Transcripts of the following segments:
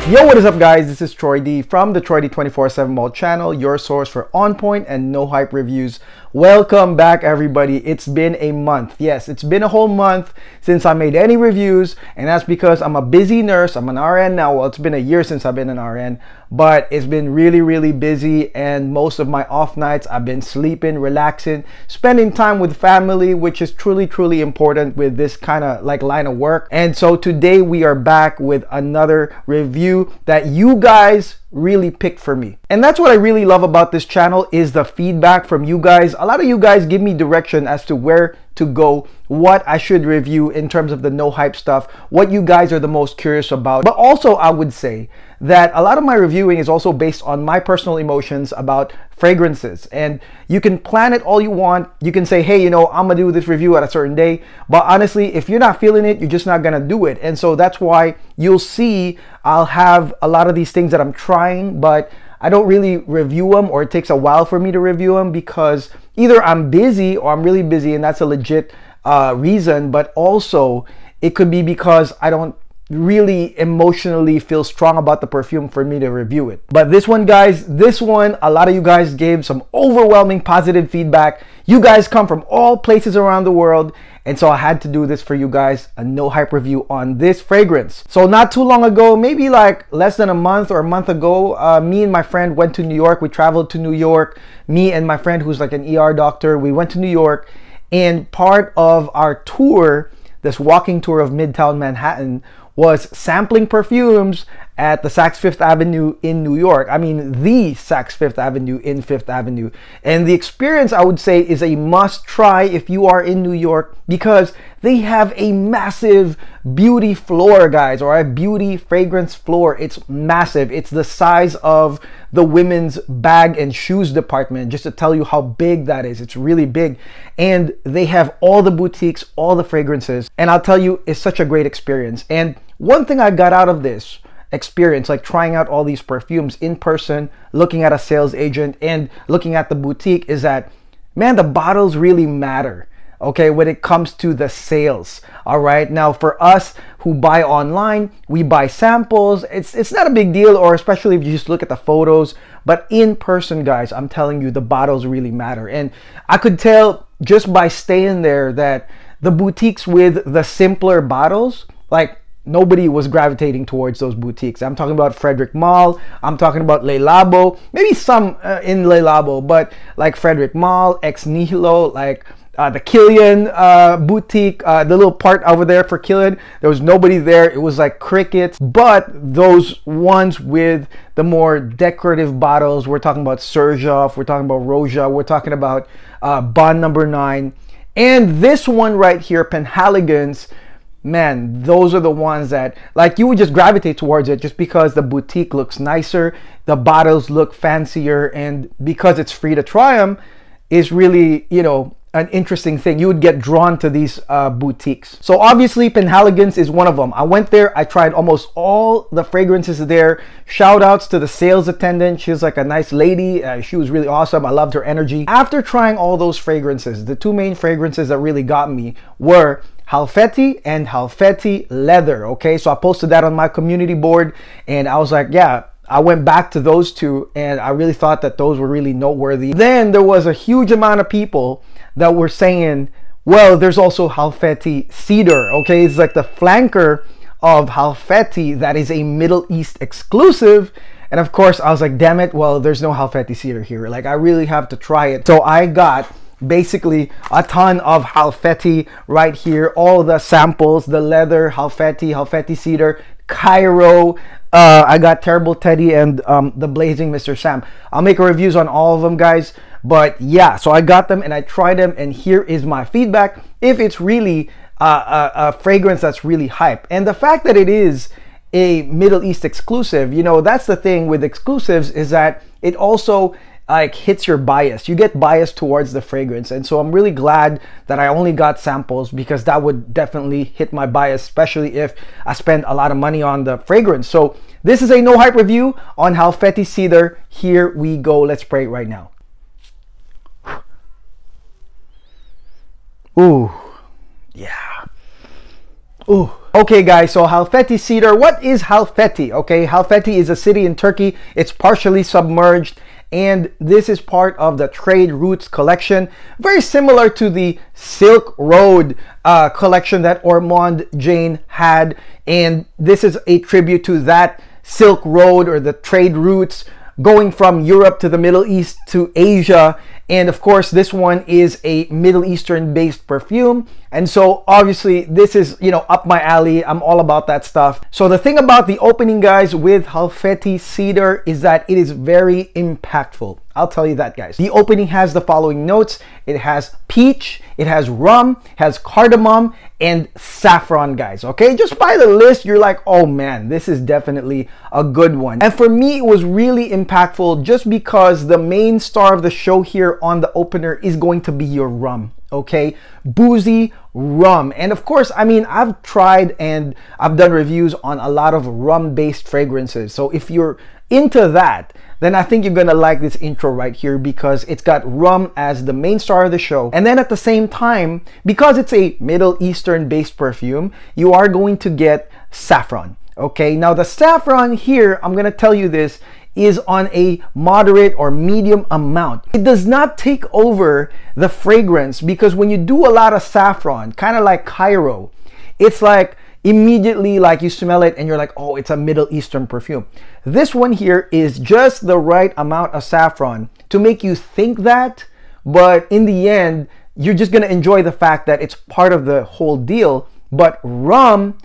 Yo, what is up guys? This is Troy D from the Troy D 24/7 Mall channel, your source for on point and no hype reviews. Welcome back everybody. It's been a month. Yes, it's been a whole month since I made any reviews, and that's because I'm a busy nurse. I'm an RN now. Well, it's been a year since I've been an RN, but it's been really busy, and most of my off nights I've been sleeping, relaxing, spending time with family, which is truly important with this kind of like line of work. And so today we are back with another review that you guys really picked for me. And that's what I really love about this channel, is the feedback from you guys. A lot of you guys give me direction as to where to go, what I should review in terms of the no hype stuff, what you guys are the most curious about. But also I would say that a lot of my reviewing is also based on my personal emotions about fragrances, and you can plan it all you want. You can say, hey, you know, I'm gonna do this review at a certain day, but honestly, if you're not feeling it, you're just not gonna do it. And so that's why you'll see I'll have a lot of these things that I'm trying, but I don't really review them, or it takes a while for me to review them because either I'm busy or I'm really busy, and that's a legit reason, but also it could be because I don't really emotionally feel strong about the perfume for me to review it. But this one, guys, this one, a lot of you guys gave some overwhelming positive feedback. You guys come from all places around the world, and so I had to do this for you guys, a no hype review on this fragrance. So not too long ago, maybe like less than a month or a month ago, me and my friend went to New York. We traveled to New York. Me and my friend who's like an ER doctor, we went to New York, and part of our tour, this walking tour of Midtown Manhattan, was sampling perfumes at the Saks Fifth Avenue in New York. I mean, the Saks Fifth Avenue in Fifth Avenue. And the experience, I would say, is a must try if you are in New York, because they have a massive beauty floor, guys, or a beauty fragrance floor. It's massive. It's the size of the women's bag and shoes department, just to tell you how big that is. It's really big. And they have all the boutiques, all the fragrances. And I'll tell you, it's such a great experience. And one thing I got out of this experience, like trying out all these perfumes in person, looking at a sales agent and looking at the boutique, is that, man, the bottles really matter, okay, when it comes to the sales. All right, now for us who buy online, we buy samples. It's not a big deal, or especially if you just look at the photos. But in person, guys, I'm telling you, the bottles really matter. And I could tell just by staying there that the boutiques with the simpler bottles, like, nobody was gravitating towards those boutiques. I'm talking about Frederick Mall. I'm talking about Le Labo. Maybe some in Le Labo, but like Frederick Mall, Ex Nihilo, like the Killian boutique, the little part over there for Killian, there was nobody there. It was like crickets. But those ones with the more decorative bottles, we're talking about Serjoff, we're talking about Roja, we're talking about Bond Number 9. And this one right here, Penhaligons, man, those are the ones that, like, you would just gravitate towards it just because the boutique looks nicer, the bottles look fancier, and because it's free to try them is really, you know, an interesting thing. You would get drawn to these boutiques. So obviously Penhaligons is one of them. I went there, I tried almost all the fragrances there. Shout outs to the sales attendant. She was like a nice lady. She was really awesome. I loved her energy. After trying all those fragrances, the two main fragrances that really got me were Halfeti and Halfeti Leather. Okay, so I posted that on my community board, and I was like, yeah, I went back to those two, and I really thought that those were really noteworthy. Then there was a huge amount of people that were saying, well, there's also Halfeti Cedar. Okay, it's like the flanker of Halfeti that is a Middle East exclusive. And of course, I was like, damn it, well, there's no Halfeti Cedar here. Like, I really have to try it. So I got basically a ton of Halfeti right here, all the samples, the leather, Halfeti Cedar, Cairo, I got Terrible Teddy, and the Blazing Mr. Sam. I'll make reviews on all of them, guys. But yeah, so I got them and I tried them, and here is my feedback if it's really a fragrance that's really hype. And the fact that it is a Middle East exclusive, you know, that's the thing with exclusives, is that it also like hits your bias. You get biased towards the fragrance. And so I'm really glad that I only got samples, because that would definitely hit my bias, especially if I spend a lot of money on the fragrance. So this is a no hype review on Halfeti Cedar. Here we go. Let's spray it right now. Ooh, yeah. Ooh. Okay guys, so Halfeti Cedar, what is Halfeti? Okay, Halfeti is a city in Turkey. It's partially submerged, and this is part of the Trade Routes collection, very similar to the Silk Road collection that Ormond Jane had, and this is a tribute to that Silk Road or the trade routes going from Europe to the Middle East to Asia. And of course, this one is a Middle Eastern based perfume. And so obviously this is, you know, up my alley. I'm all about that stuff. So the thing about the opening, guys, with Halfeti Cedar is that it is very impactful. I'll tell you that, guys. The opening has the following notes. It has peach, it has rum, has cardamom, and saffron, guys. Okay, just by the list, you're like, oh man, this is definitely a good one. And for me, it was really impactful just because the main star of the show here on the opener is going to be your rum. Okay, boozy rum. And of course, I mean, I've tried and I've done reviews on a lot of rum based fragrances. So if you're into that, then I think you're gonna like this intro right here, because it's got rum as the main star of the show. And then at the same time, because it's a Middle Eastern based perfume, you are going to get saffron. Okay, now the saffron here, I'm gonna tell you this, is on a moderate or medium amount. It does not take over the fragrance, because when you do a lot of saffron, kind of like Cairo, it's like immediately like you smell it and you're like, oh, it's a Middle Eastern perfume. This one here is just the right amount of saffron to make you think that, but in the end, you're just gonna enjoy the fact that it's part of the whole deal. But rum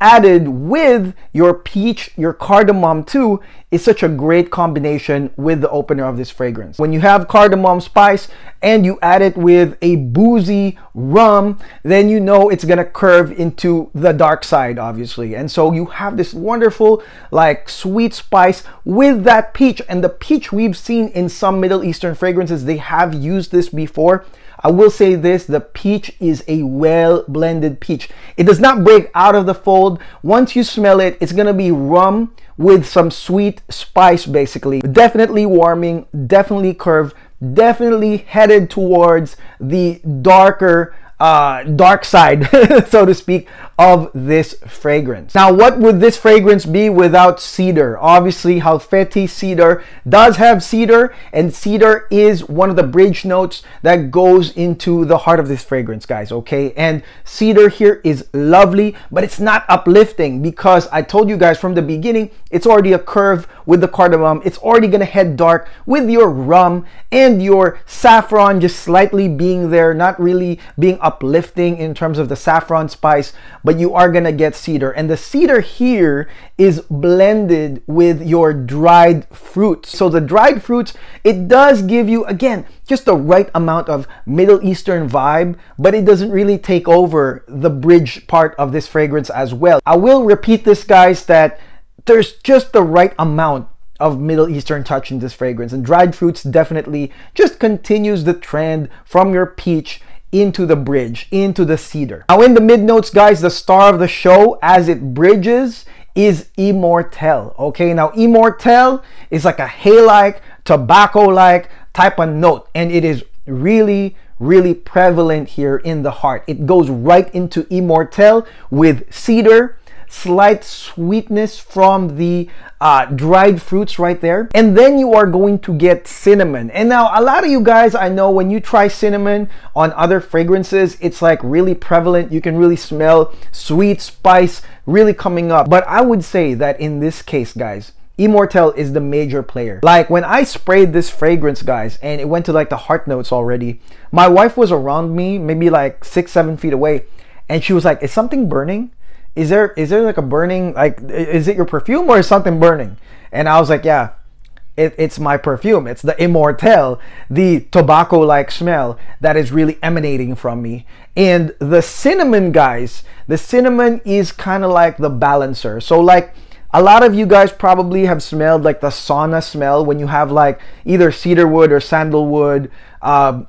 added with your peach, your cardamom too, is such a great combination with the opener of this fragrance. When you have cardamom spice and you add it with a boozy rum, then you know it's gonna curve into the dark side, obviously. And so you have this wonderful like sweet spice with that peach. And the peach we've seen in some Middle Eastern fragrances, they have used this before. I will say this, the peach is a well blended peach. It does not break out of the fold. Once you smell it, it's gonna be rum with some sweet spice, basically. Definitely warming, definitely curved, definitely headed towards the darker, dark side, so to speak, of this fragrance. Now, what would this fragrance be without cedar? Obviously, Halfeti Cedar does have cedar, and cedar is one of the bridge notes that goes into the heart of this fragrance, guys, okay? And cedar here is lovely, but it's not uplifting, because I told you guys from the beginning, it's already a curve with the cardamom. It's already gonna head dark with your rum and your saffron just slightly being there, not really being uplifting in terms of the saffron spice, but you are gonna get cedar. And the cedar here is blended with your dried fruits. So the dried fruits, it does give you, again, just the right amount of Middle Eastern vibe, but it doesn't really take over the bridge part of this fragrance as well. I will repeat this, guys, that there's just the right amount of Middle Eastern touch in this fragrance, and dried fruits definitely just continues the trend from your peach into the bridge, into the cedar. Now in the mid notes, guys, the star of the show as it bridges is Immortelle. Okay, now Immortelle is like a hay-like, tobacco-like type of note, and it is really prevalent here in the heart. It goes right into Immortelle with cedar, slight sweetness from the dried fruits right there, and then you are going to get cinnamon. And now a lot of you guys, I know when you try cinnamon on other fragrances, it's like really prevalent. You can really smell sweet spice really coming up, but I would say that in this case, guys, Immortelle is the major player. Like when I sprayed this fragrance, guys, and it went to like the heart notes already, my wife was around me, maybe like 6-7 feet away, and she was like, is something burning? Is there like a burning, like, is it your perfume or is something burning? And I was like, yeah, it's my perfume. It's the Immortelle, the tobacco-like smell that is really emanating from me. And the cinnamon, guys, the cinnamon is kind of like the balancer. So like, a lot of you guys probably have smelled like the sauna smell when you have like either cedarwood or sandalwood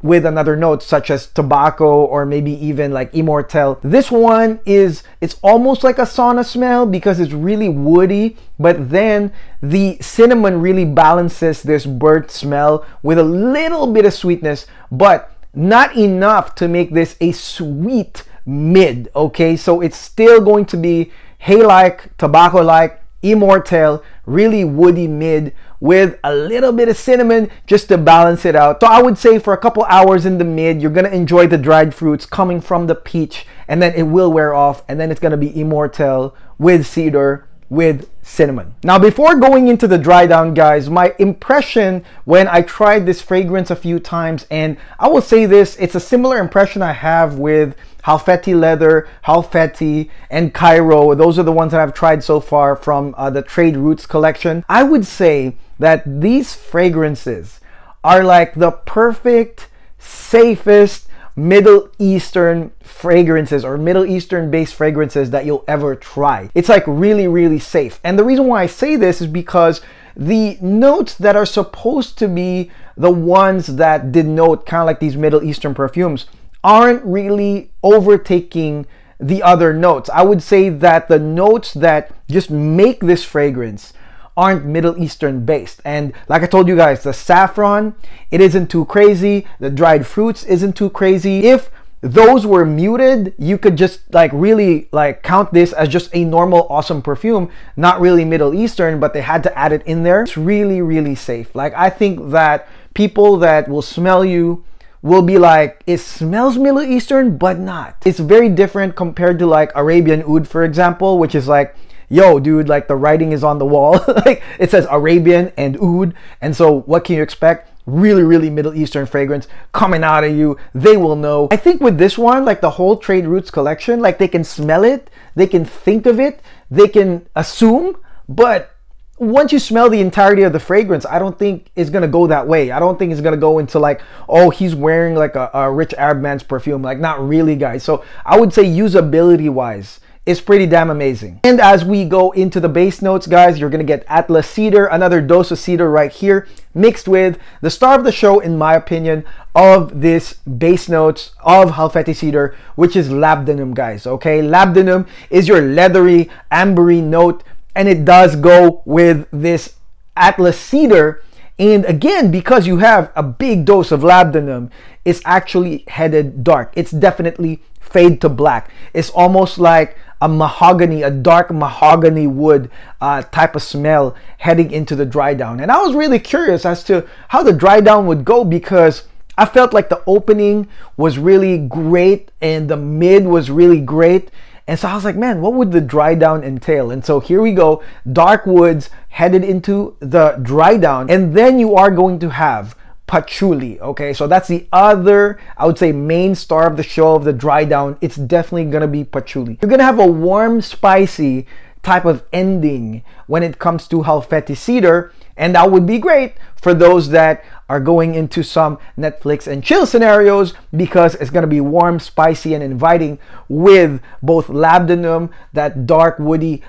with another note such as tobacco or maybe even like Immortelle. This one is, it's almost like a sauna smell because it's really woody, but then the cinnamon really balances this burnt smell with a little bit of sweetness, but not enough to make this a sweet mid, okay? So it's still going to be hay-like, tobacco-like, immortelle, really woody mid with a little bit of cinnamon just to balance it out. So I would say for a couple hours in the mid, you're gonna enjoy the dried fruits coming from the peach, and then it will wear off, and then it's gonna be immortelle with cedar with cinnamon. Now, before going into the dry down, guys, my impression when I tried this fragrance a few times, and I will say this, it's a similar impression I have with Halfeti Leather, Halfeti, and Cairo. Those are the ones that I've tried so far from the Trade Roots collection. I would say that these fragrances are like the perfect, safest Middle Eastern fragrances or Middle Eastern based fragrances that you'll ever try. It's like really, really safe. And the reason why I say this is because the notes that are supposed to be the ones that denote kind of like these Middle Eastern perfumes aren't really overtaking the other notes. I would say that the notes that just make this fragrance aren't Middle Eastern based. And like I told you guys, the saffron, it isn't too crazy. The dried fruits isn't too crazy. If those were muted, you could just like really like count this as just a normal awesome perfume, not really Middle Eastern, but they had to add it in there. It's really, really safe. Like, I think that people that will smell you will be like, it smells Middle Eastern, but not. It's very different compared to like Arabian Oud, for example, which is like, yo, dude, like the writing is on the wall. Like it says Arabian and Oud. And so what can you expect? Really, really Middle Eastern fragrance coming out of you. They will know. I think with this one, like the whole Trade Roots collection, like they can smell it, they can think of it, they can assume, but once you smell the entirety of the fragrance, I don't think it's gonna go that way. I don't think it's gonna go into like, oh, he's wearing like a rich Arab man's perfume. Like, not really, guys. So I would say usability wise, it's pretty damn amazing. And as we go into the base notes, guys, you're gonna get Atlas Cedar, another dose of cedar right here, mixed with the star of the show, in my opinion, of this base notes of Halfeti Cedar, which is labdanum, guys, okay? Labdanum is your leathery, ambery note, and it does go with this Atlas Cedar. And again, because you have a big dose of labdanum, it's actually headed dark. It's definitely fade to black. It's almost like a mahogany, a dark mahogany wood type of smell heading into the dry down. And I was really curious as to how the dry down would go, because I felt like the opening was really great and the mid was really great. And so I was like, man, what would the dry down entail? And so here we go, dark woods headed into the dry down. And then you are going to have patchouli, okay? So that's the other, I would say, main star of the show of the dry down. It's definitely gonna be patchouli. You're gonna have a warm, spicy type of ending when it comes to Halfeti Cedar, and that would be great for those that are going into some Netflix and chill scenarios, because it's gonna be warm, spicy, and inviting with both labdanum, that dark woody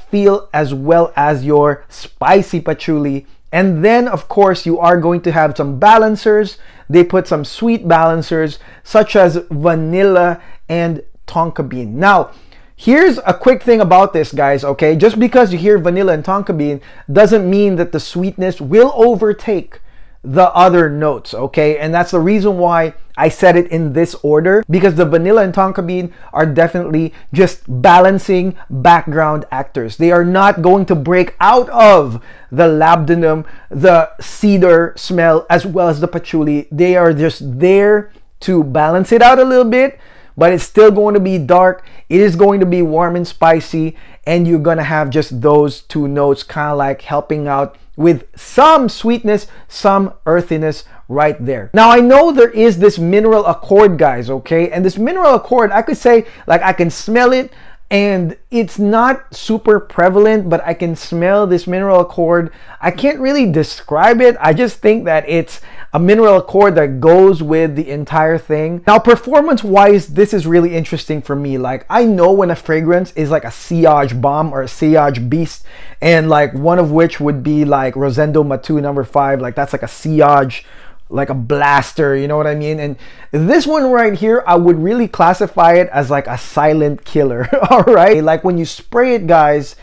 feel, as well as your spicy patchouli. And then, of course, you are going to have some balancers. They put some sweet balancers, such as vanilla and tonka bean. Now, here's a quick thing about this, guys, okay? Just because you hear vanilla and tonka bean doesn't mean that the sweetness will overtake the other notes, okay? And that's the reason why I said it in this order, because the vanilla and tonka bean are definitely just balancing background actors. They are not going to break out of the labdanum, the cedar smell, as well as the patchouli. They are just there to balance it out a little bit, but it's still going to be dark. It is going to be warm and spicy, and you're gonna have just those two notes kind of like helping out with some sweetness, some earthiness right there. Now, I know there is this mineral accord, guys, okay? And this mineral accord, I could say, like, I can smell it, and it's not super prevalent, but I can smell this mineral accord. I can't really describe it. I just think that it's a mineral accord that goes with the entire thing. Now, performance-wise, this is really interesting for me. Like, I know when a fragrance is like a sillage bomb or a sillage beast, and like one of which would be like Rosendo Matu number 5. Like, that's like a sillage, like a blaster, you know what I mean? And this one right here, I would really classify it as like a silent killer. All right, like when you spray it, guys,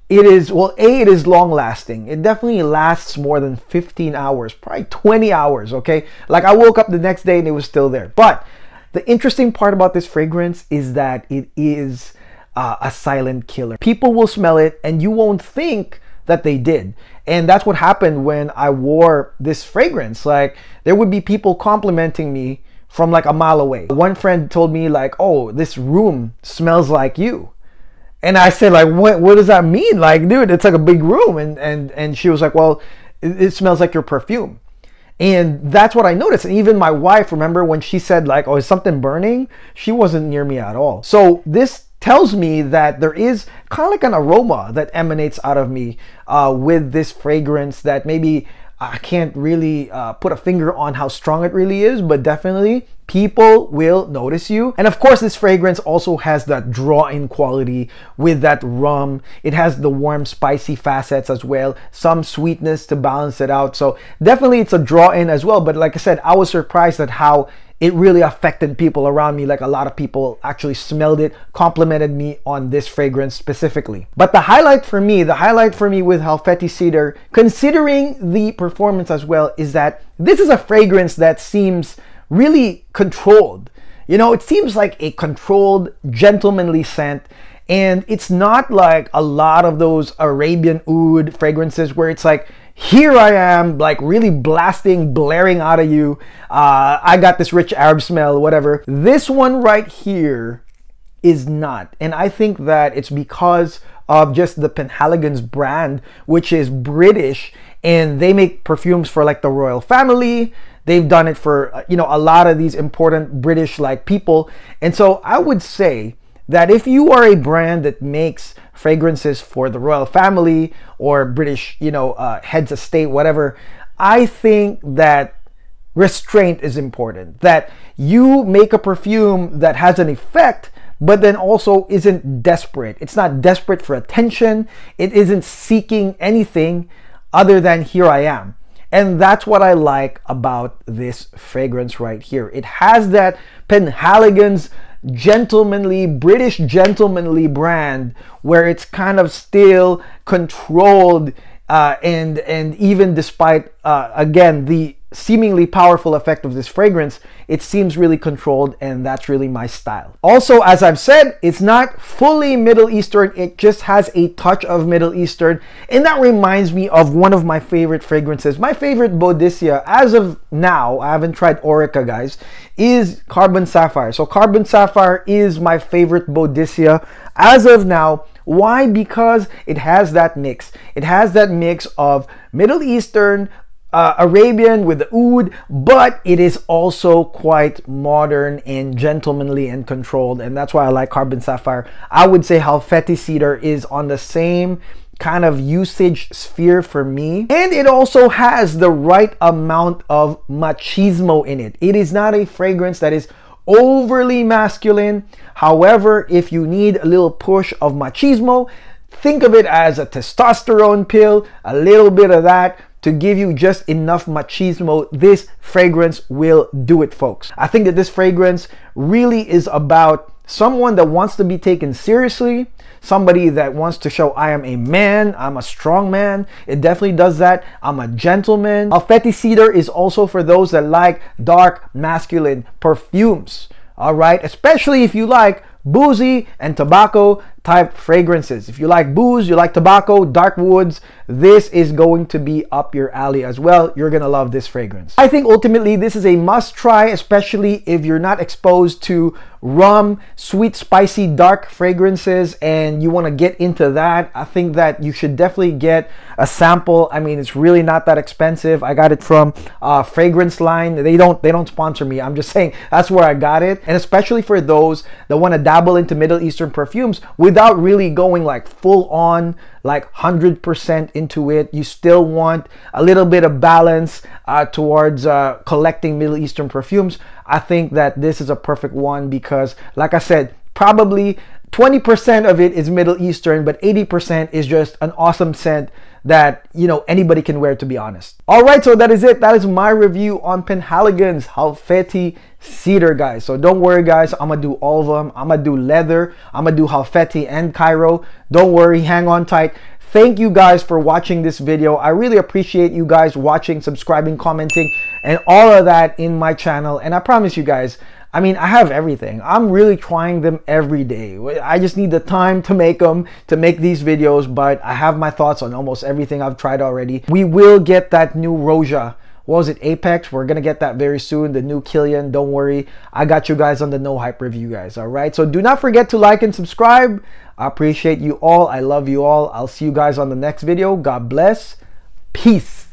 it is, well, it is long lasting. It definitely lasts more than 15 hours, probably 20 hours, okay? Like, I woke up the next day and it was still there. But The interesting part about this fragrance is that it is a silent killer. People will smell it and you won't think that they did. And that's what happened when I wore this fragrance. Like, there would be people complimenting me from like a mile away. One friend told me like, oh, this room smells like you. And I said like, what does that mean? Like, dude, it's like a big room. And she was like, well, it smells like your perfume. And that's what I noticed. And even my wife, remember when she said like, oh, is something burning? She wasn't near me at all. So this tells me that there is kind of like an aroma that emanates out of me with this fragrance that maybe I can't really put a finger on how strong it really is, but definitely people will notice you. And of course, this fragrance also has that draw-in quality with that rum. It has the warm, spicy facets as well, some sweetness to balance it out. So definitely it's a draw-in as well. But like I said, I was surprised at how it really affected people around me. Like, a lot of people actually smelled it, complimented me on this fragrance specifically. But the highlight for me with Halfeti Cedar, considering the performance as well, is that this is a fragrance that seems really controlled. You know, it seems like a controlled, gentlemanly scent. And it's not like a lot of those Arabian oud fragrances where it's like, here I am, like really blasting, blaring out of you. I got this rich Arab smell, whatever. This one right here is not. And I think that it's because of just the Penhaligons brand, which is British, and they make perfumes for like the royal family. They've done it for, you know, a lot of these important British like people. And so I would say that if you are a brand that makes fragrances for the royal family or British, you know, heads of state, whatever, I think that restraint is important. That you make a perfume that has an effect, but then also isn't desperate. It's not desperate for attention. It isn't seeking anything other than here I am. And that's what I like about this fragrance right here. It has that Penhaligons gentlemanly, British gentlemanly brand where it's kind of still controlled and even despite again the seemingly powerful effect of this fragrance, it seems really controlled, and that's really my style. Also, as I've said, it's not fully Middle Eastern. It just has a touch of Middle Eastern, and that reminds me of one of my favorite fragrances. My favorite Boudicca, as of now, I haven't tried Orica, guys, is Carbon Sapphire. So Carbon Sapphire is my favorite Boudicca as of now. Why? Because it has that mix. It has that mix of Middle Eastern, Arabian with the oud, but it is also quite modern and gentlemanly and controlled, and that's why I like Carbon Sapphire. I would say Halfeti Cedar is on the same kind of usage sphere for me, and it also has the right amount of machismo in it. It is not a fragrance that is overly masculine. However, if you need a little push of machismo, think of it as a testosterone pill, a little bit of that to give you just enough machismo. This fragrance will do it, folks. I think that this fragrance really is about someone that wants to be taken seriously, somebody that wants to show I am a man, I'm a strong man. It definitely does that. I'm a gentleman. Halfeti Cedar is also for those that like dark, masculine perfumes. All right, especially if you like boozy and tobacco type fragrances. If you like booze, you like tobacco, dark woods, this is going to be up your alley as well. You're gonna love this fragrance. I think ultimately this is a must try, especially if you're not exposed to rum, sweet, spicy, dark fragrances and you want to get into that. I think that you should definitely get a sample. I mean, it's really not that expensive. I got it from Fragrance Line. They don't sponsor me. I'm just saying that's where I got it. And especially for those that want to dabble into Middle Eastern perfumes without really going like full on, like 100% into it. You still want a little bit of balance towards collecting Middle Eastern perfumes. I think that this is a perfect one because, like I said, probably 20% of it is Middle Eastern, but 80% is just an awesome scent that, you know, anybody can wear, to be honest. All right, so that is it. That is my review on Penhaligons Halfeti Cedar, guys. So don't worry, guys. I'm gonna do all of them. I'm gonna do leather. I'm gonna do Halfeti and Cairo. Don't worry. Hang on tight. Thank you guys for watching this video. I really appreciate you guys watching, subscribing, commenting, and all of that in my channel. And I promise you guys, I mean, I have everything. I'm really trying them every day. I just need the time to make them, to make these videos, but I have my thoughts on almost everything I've tried already. We will get that new Roja. What was it, Apex? We're gonna get that very soon, the new Killian. Don't worry, I got you guys on the No Hype review, guys. All right, so do not forget to like and subscribe. I appreciate you all. I love you all. I'll see you guys on the next video. God bless. Peace.